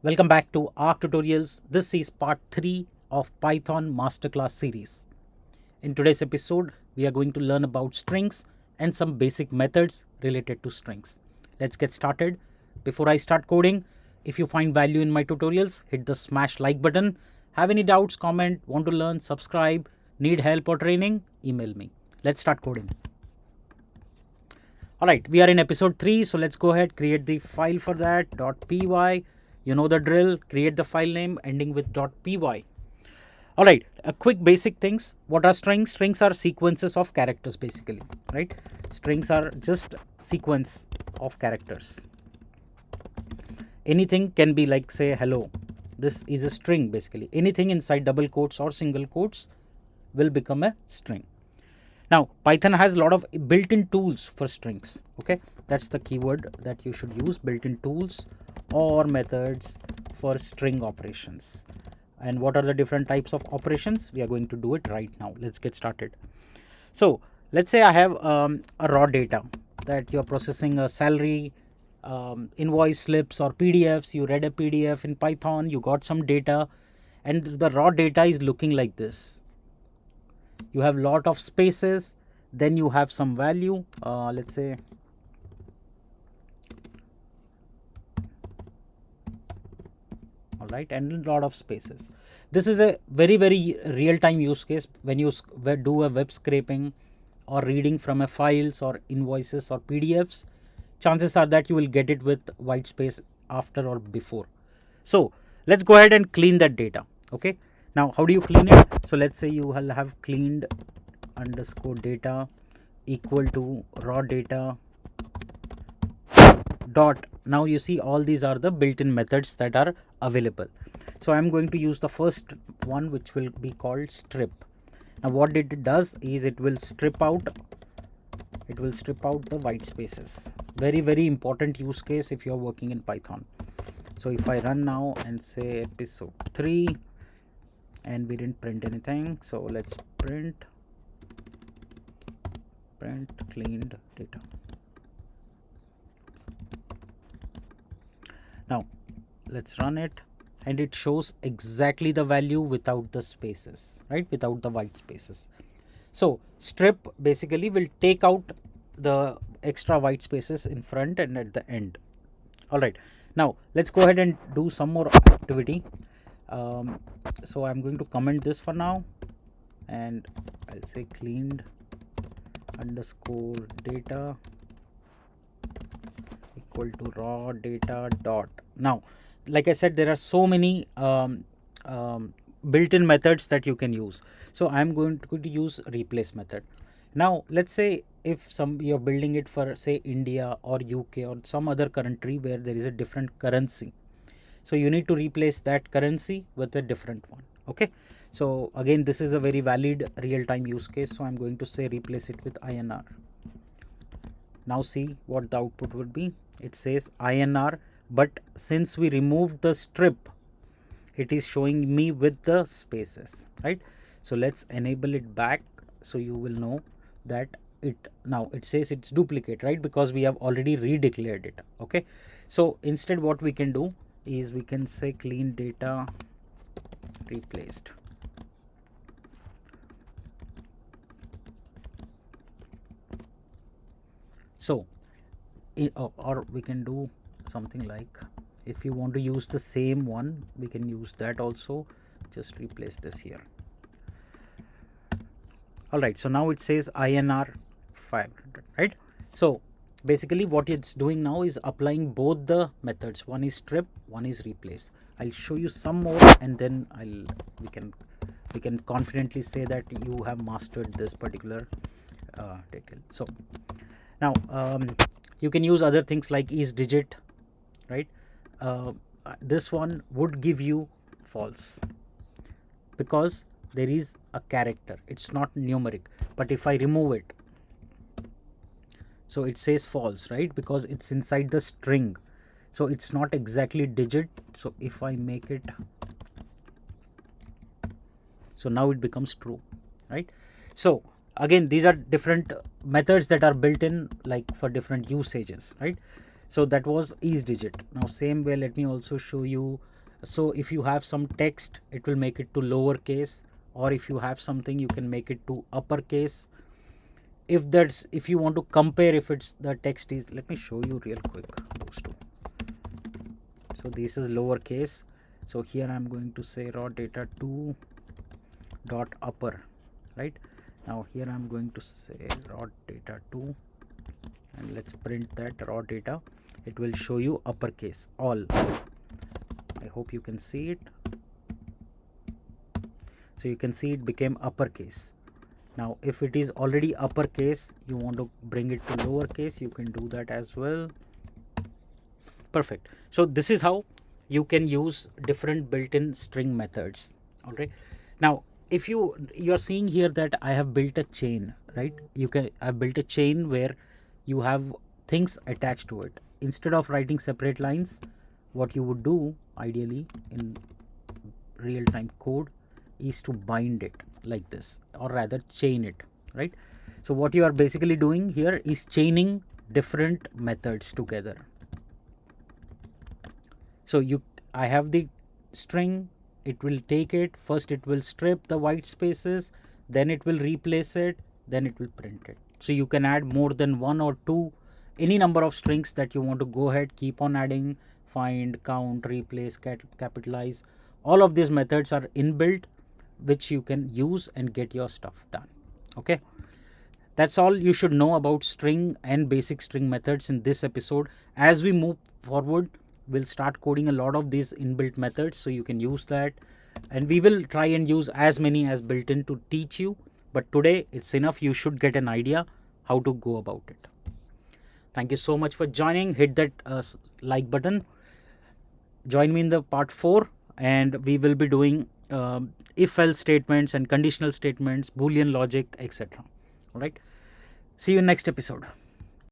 Welcome back to Arc Tutorials. This is part 3 of Python Masterclass Series. In today's episode, we are going to learn about strings and some basic methods related to strings. Let's get started. Before I start coding, if you find value in my tutorials, hit the smash like button. Have any doubts, comment, want to learn, subscribe, need help or training, email me. Let's start coding. Alright, we are in episode 3, so let's go ahead, create the file for that, .py. You know the drill, create the file name ending with .py. Alright, a quick basic things. What are strings? Strings are sequences of characters basically, right? Strings are just sequence of characters. Anything can be like, say, hello. This is a string basically. Anything inside double quotes or single quotes will become a string. Now, Python has a lot of built-in tools for strings. Okay, that's the keyword that you should use, built-in tools or methods for string operations. And what are the different types of operations? We are going to do it right now. Let's get started. So, let's say I have a raw data that you're processing a salary, invoice slips or PDFs. You read a PDF in Python, you got some data, and the raw data is looking like this. You have lot of spaces, then you have some value, let's say all right, and a lot of spaces. This is a very real-time use case when you do a web scraping or reading from a files or invoices or PDFs. Chances are that you will get it with white space after or before. So let's go ahead and clean that data. Okay, now how do you clean it? So let's say you will have cleaned underscore data equal to raw data dot. Now you see all these are the built-in methods that are available. So I'm going to use the first one, which will be called strip. Now what it does is it will strip out the white spaces. Very important use case if you're working in Python. So if I run now and say episode 3, and we didn't print anything, so let's print cleaned data. Now let's run it, and it shows exactly the value without the spaces, right, without the white spaces. So strip basically will take out the extra white spaces in front and at the end. All right, now let's go ahead and do some more activity. So I'm going to comment this for now, and I'll say cleaned underscore data equal to raw data dot. Now, like I said, there are so many built-in methods that you can use. So I'm going to use replace method. Now let's say if you're building it for, say, India or UK or some other country where there is a different currency, so you need to replace that currency with a different one. Okay, so again, this is a very valid real-time use case, so I'm going to say replace it with INR. Now see what the output would be. It says INR, but since we removed the strip, it is showing me with the spaces, right? So let's enable it back so you will know that now it says it's duplicate, right, because we have already redeclared it. Okay, so instead what we can do is we can say clean data replaced. So or we can do something like, if you want to use the same one, we can use that also. Just replace this here. All right, so now it says INR 500, right? So basically what it's doing now is applying both the methods. One is strip, one is replace. I'll show you some more, and then we can confidently say that you have mastered this particular detail. So now you can use other things like isDigit, right? This one would give you false because there is a character, it's not numeric. But if I remove it, so it says false, right, because it's inside the string, so it's not exactly digit. So if I make it, so now it becomes true, right? So again, these are different methods that are built in, like for different usages, right? So that was isDigit. Now same way, let me also show you So if you have some text, it will make it to lowercase, or if you have something, you can make it to uppercase. If you want to compare, if it's the text is, let me show you real quick those two. So this is lowercase, so here I'm going to say raw data 2 dot upper, right? Now here I'm going to say raw data 2, and let's print that raw data. It will show you uppercase all. I hope you can see it. So you can see it became uppercase. Now if it is already uppercase, you want to bring it to lowercase, you can do that as well. Perfect. So this is how you can use different built-in string methods. All right. Now if you're seeing here that I have built a chain, right? I've built a chain where you have things attached to it. Instead of writing separate lines, what you would do ideally in real-time code is to bind it like this, or rather chain it, right? So what you are basically doing here is chaining different methods together. So I have the string, it will take it, first it will strip the white spaces, then it will replace it, then it will print it. So you can add more than one or two, any number of strings that you want to go ahead, keep on adding, find, count, replace, capitalize. All of these methods are inbuilt, which you can use and get your stuff done. Okay. That's all you should know about string and basic string methods in this episode. As we move forward, we'll start coding a lot of these inbuilt methods, so you can use that, and we will try and use as many as built in to teach you, but today it's enough. You should get an idea how to go about it. Thank you so much for joining. Hit that like button. Join me in the part 4, and we will be doing if-else statements and conditional statements, Boolean logic, etc. All right. See you in next episode.